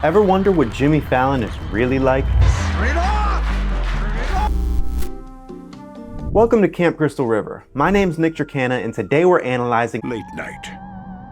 Ever wonder what Jimmy Fallon is really like? Bring it on! Bring it on! Welcome to Camp Crystal River. My name's Nick Tracanna, and today we're analyzing Late Night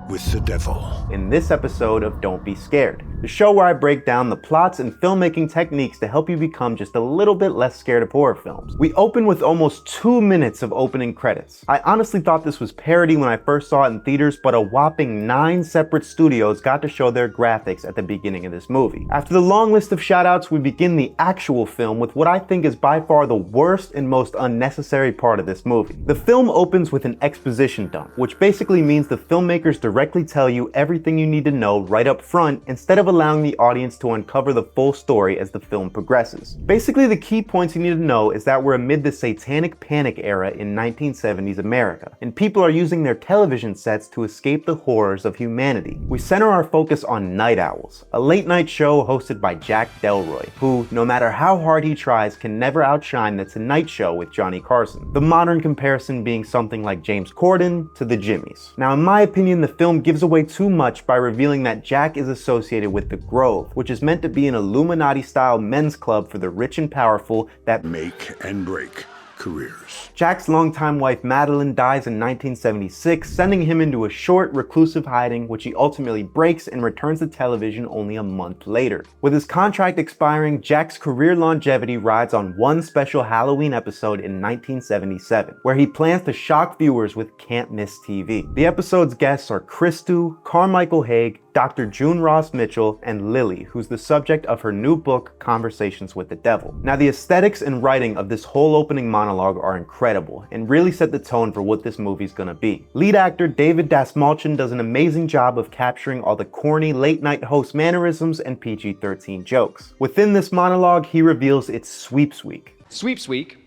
with the Devil. In this episode of Don't Be Scared, the show where I break down the plots and filmmaking techniques to help you become just a little bit less scared of horror films. We open with almost 2 minutes of opening credits. I honestly thought this was parody when I first saw it in theaters, but a whopping 9 separate studios got to show their graphics at the beginning of this movie. After the long list of shoutouts, we begin the actual film with what I think is by far the worst and most unnecessary part of this movie. The film opens with an exposition dump, which basically means the filmmakers directly tell you everything you need to know right up front instead of allowing the audience to uncover the full story as the film progresses. Basically, the key points you need to know is that we're amid the satanic panic era in 1970s America, and people are using their television sets to escape the horrors of humanity. We center our focus on Night Owls, a late-night show hosted by Jack Delroy, who, no matter how hard he tries, can never outshine The Tonight Show with Johnny Carson. The modern comparison being something like James Corden to the Jimmys. Now, in my opinion, the film gives away too much by revealing that Jack is associated with the Grove, which is meant to be an Illuminati-style men's club for the rich and powerful that make and break careers. Jack's longtime wife Madeline dies in 1976, sending him into a short, reclusive hiding, which he ultimately breaks and returns to television only a month later. With his contract expiring, Jack's career longevity rides on one special Halloween episode in 1977, where he plans to shock viewers with Can't Miss TV. The episode's guests are Christou, Carmichael Haig, Dr. June Ross Mitchell, and Lily, who's the subject of her new book, Conversations with the Devil. Now, the aesthetics and writing of this whole opening monologue are incredible and really set the tone for what this movie's gonna be. Lead actor David Dastmalchian does an amazing job of capturing all the corny late-night host mannerisms and PG-13 jokes. Within this monologue, he reveals it's Sweeps Week. Sweeps Week,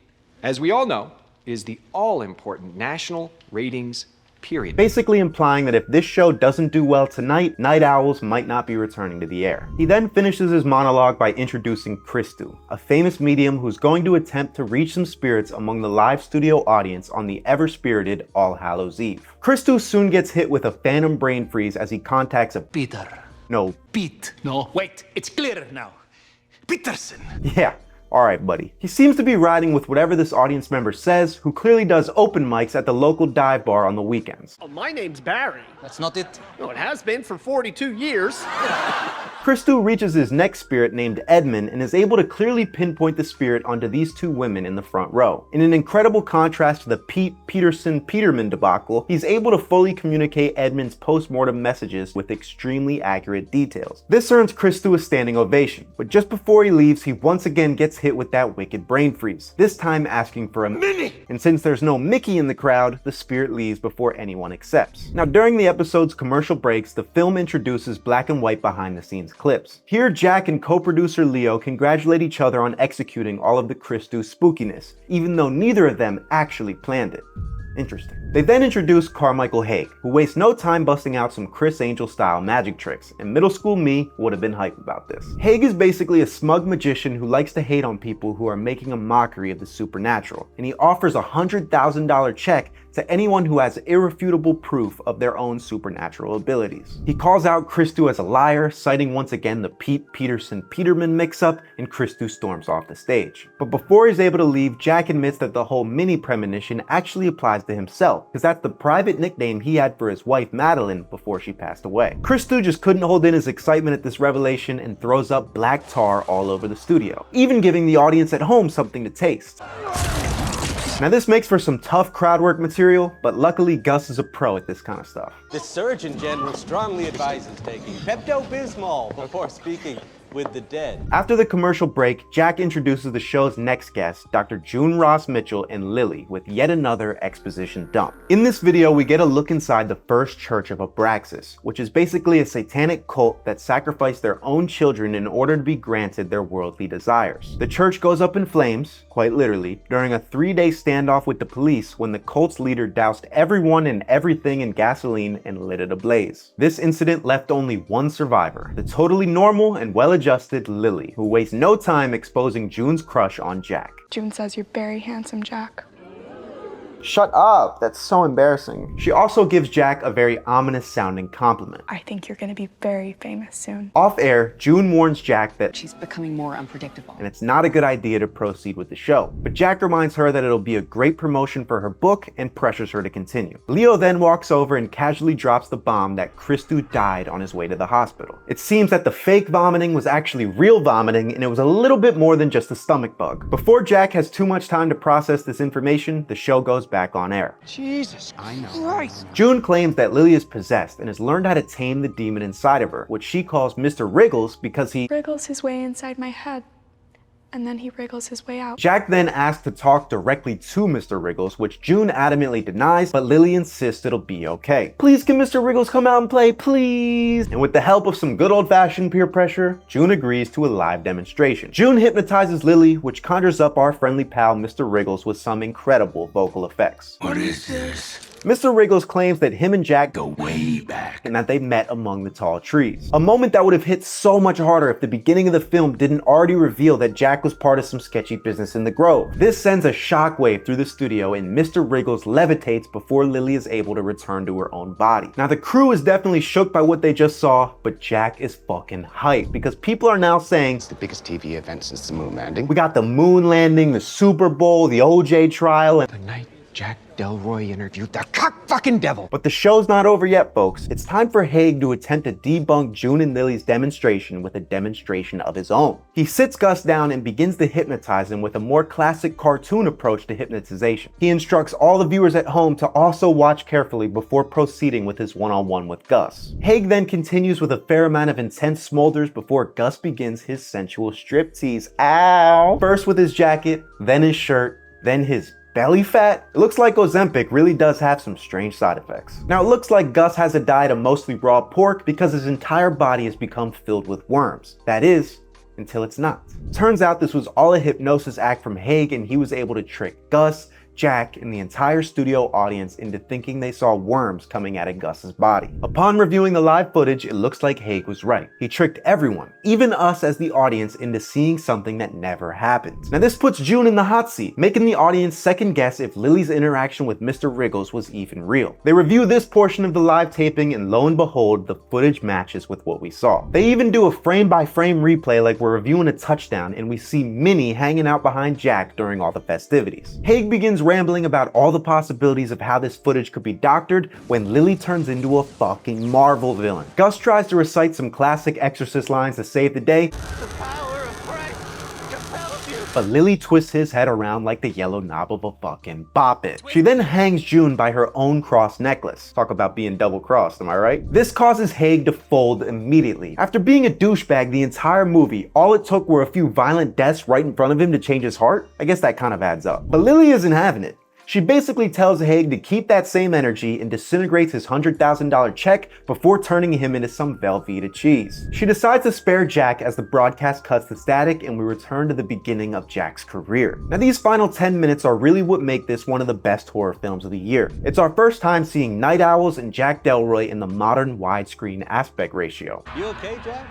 as we all know, is the all-important national ratings period. Basically implying that if this show doesn't do well tonight, Night Owls might not be returning to the air. He then finishes his monologue by introducing Christou, a famous medium who's going to attempt to reach some spirits among the live studio audience on the ever-spirited All Hallows Eve. Christou soon gets hit with a phantom brain freeze as he contacts a Peter. No. Pete. No, wait, it's clear now. Peterson. Yeah. Alright, buddy. He seems to be riding with whatever this audience member says, who clearly does open mics at the local dive bar on the weekends. Oh, my name's Barry. That's not it. No, it has been for 42 years. Christou reaches his next spirit named Edmund and is able to clearly pinpoint the spirit onto these 2 women in the front row. In an incredible contrast to the Peterson-Peterman debacle, he's able to fully communicate Edmund's post-mortem messages with extremely accurate details. This earns Christou a standing ovation, but just before he leaves, he once again gets hit with that wicked brain freeze, this time asking for a Minnie! And since there's no Mickey in the crowd, the spirit leaves before anyone accepts. Now, during the episode's commercial breaks, the film introduces black and white behind the scenes clips. Here, Jack and co-producer Leo congratulate each other on executing all of the Christou spookiness, even though neither of them actually planned it. Interesting. They then introduce Carmichael Haig, who wastes no time busting out some Chris Angel-style magic tricks, and middle school me would have been hyped about this. Haig is basically a smug magician who likes to hate on people who are making a mockery of the supernatural, and he offers a $100,000 check to anyone who has irrefutable proof of their own supernatural abilities. He calls out Christou as a liar, citing once again the Peterson-Peterman mix-up, and Christou storms off the stage. But before he's able to leave, Jack admits that the whole mini premonition actually applies to himself, because that's the private nickname he had for his wife Madeline before she passed away. Christou just couldn't hold in his excitement at this revelation and throws up black tar all over the studio, even giving the audience at home something to taste. Now, this makes for some tough crowd work material, but luckily Gus is a pro at this kind of stuff. The Surgeon General strongly advises taking Pepto-Bismol before speaking with the dead. After the commercial break, Jack introduces the show's next guests, Dr. June Ross Mitchell and Lily, with yet another exposition dump. In this video, we get a look inside the First Church of Abraxas, which is basically a satanic cult that sacrificed their own children in order to be granted their worldly desires. The church goes up in flames, quite literally, during a 3-day standoff with the police when the cult's leader doused everyone and everything in gasoline and lit it ablaze. This incident left only one survivor, the totally normal and well-adjusted Lily, who wastes no time exposing June's crush on Jack. June says you're very handsome, Jack. Shut up, that's so embarrassing. She also gives Jack a very ominous sounding compliment. I think you're gonna be very famous soon. Off air, June warns Jack that she's becoming more unpredictable, and it's not a good idea to proceed with the show. But Jack reminds her that it'll be a great promotion for her book and pressures her to continue. Leo then walks over and casually drops the bomb that Christou died on his way to the hospital. It seems that the fake vomiting was actually real vomiting, and it was a little bit more than just a stomach bug. Before Jack has too much time to process this information, the show goes back on air. Jesus Christ. June claims that Lily is possessed and has learned how to tame the demon inside of her, which she calls Mr. Wriggles because he wriggles his way inside my head, and then he wriggles his way out. Jack then asks to talk directly to Mr. Wriggles, which June adamantly denies, but Lily insists it'll be okay. Please, can Mr. Wriggles come out and play, please? And with the help of some good old-fashioned peer pressure, June agrees to a live demonstration. June hypnotizes Lily, which conjures up our friendly pal Mr. Wriggles with some incredible vocal effects. What is this? Mr. Wriggles claims that him and Jack Go way back. and that they met among the tall trees. A moment that would have hit so much harder if the beginning of the film didn't already reveal that Jack was part of some sketchy business in the Grove. This sends a shockwave through the studio and Mr. Wriggles levitates before Lily is able to return to her own body. Now the crew is definitely shook by what they just saw, but Jack is fucking hyped because people are now saying It's the biggest TV event since the moon landing. we got the moon landing, the Super Bowl, the OJ trial, and The night Jack Delroy interviewed the cock-fucking devil. but the show's not over yet, folks. It's time for Haig to attempt to debunk June and Lily's demonstration with a demonstration of his own. He sits Gus down and begins to hypnotize him with a more classic cartoon approach to hypnotization. He instructs all the viewers at home to also watch carefully before proceeding with his one-on-one with Gus. Haig then continues with a fair amount of intense smolders before Gus begins his sensual striptease. Ow! First with his jacket, then his shirt, then his belly fat? It looks like Ozempic really does have some strange side effects. Now it looks like Gus has a diet of mostly raw pork because his entire body has become filled with worms. That is, until it's not. Turns out this was all a hypnosis act from Haig and he was able to trick Gus, Jack, and the entire studio audience into thinking they saw worms coming out of Gus's body. Upon reviewing the live footage, it looks like Haig was right. He tricked everyone, even us as the audience, into seeing something that never happened. Now this puts June in the hot seat, making the audience second guess if Lily's interaction with Mr. Wriggles was even real. They review this portion of the live taping and lo and behold, the footage matches with what we saw. They even do a frame-by-frame replay like we're reviewing a touchdown and we see Minnie hanging out behind Jack during all the festivities. Haig begins rambling about all the possibilities of how this footage could be doctored when Lily turns into a fucking Marvel villain. Gus tries to recite some classic Exorcist lines to save the day, but Lily twists his head around like the yellow knob of a fucking bop it. She then hangs June by her own cross necklace. Talk about being double crossed, am I right? This causes Haig to fold immediately. After being a douchebag the entire movie, all it took were a few violent deaths right in front of him to change his heart? I guess that kind of adds up. But Lily isn't having it. She basically tells Haig to keep that same energy and disintegrates his $100,000 check before turning him into some Velveeta cheese. She decides to spare Jack as the broadcast cuts the static and we return to the beginning of Jack's career. Now these final 10 minutes are really what make this one of the best horror films of the year. It's our first time seeing night owls and Jack Delroy in the modern widescreen aspect ratio. You okay, Jack?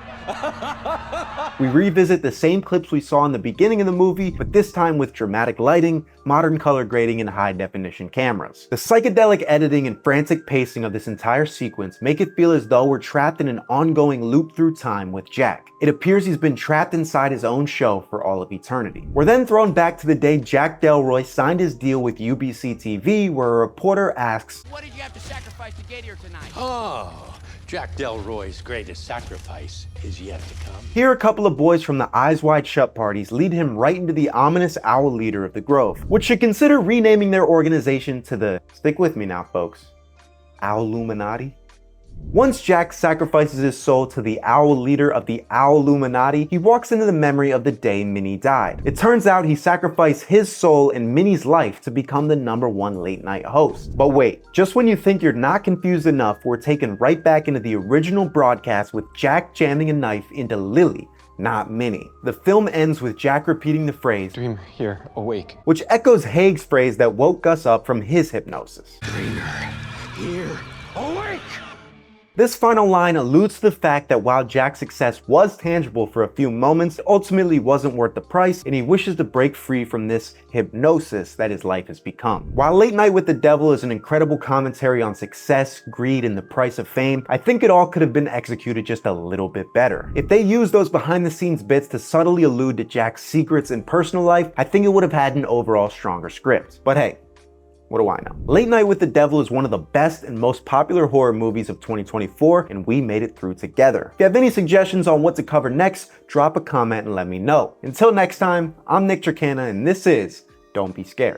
We revisit the same clips we saw in the beginning of the movie, but this time with dramatic lighting, modern color grading, and high definition cameras. The psychedelic editing and frantic pacing of this entire sequence make it feel as though we're trapped in an ongoing loop through time with Jack. It appears he's been trapped inside his own show for all of eternity. We're then thrown back to the day Jack Delroy signed his deal with UBC TV, where a reporter asks, What did you have to sacrifice to get here tonight? Oh, Jack Delroy's greatest sacrifice is yet to come. Here a couple of boys from the Eyes Wide Shut parties lead him right into the ominous owl leader of the Grove, which should consider renaming their organization to the, stick with me now folks, Owluminati. Once Jack sacrifices his soul to the owl leader of the Owluminati, he walks into the memory of the day Minnie died. It turns out he sacrificed his soul and Minnie's life to become the #1 late night host. But wait, just when you think you're not confused enough, we're taken right back into the original broadcast with Jack jamming a knife into Lily, not Minnie. The film ends with Jack repeating the phrase, Dream here, awake. which echoes Haig's phrase that woke Gus up from his hypnosis. Dreamer, here, awake! This final line alludes to the fact that while Jack's success was tangible for a few moments, it ultimately wasn't worth the price, and he wishes to break free from this hypnosis that his life has become. While Late Night with the Devil is an incredible commentary on success, greed, and the price of fame, I think it all could have been executed just a little bit better. If they used those behind the scenes bits to subtly allude to Jack's secrets and personal life, I think it would have had an overall stronger script. But hey, what do I know? Late Night with the Devil is one of the best and most popular horror movies of 2024, and we made it through together. If you have any suggestions on what to cover next, drop a comment and let me know. Until next time, I'm Nick Tracanna, and this is Don't Be Scared.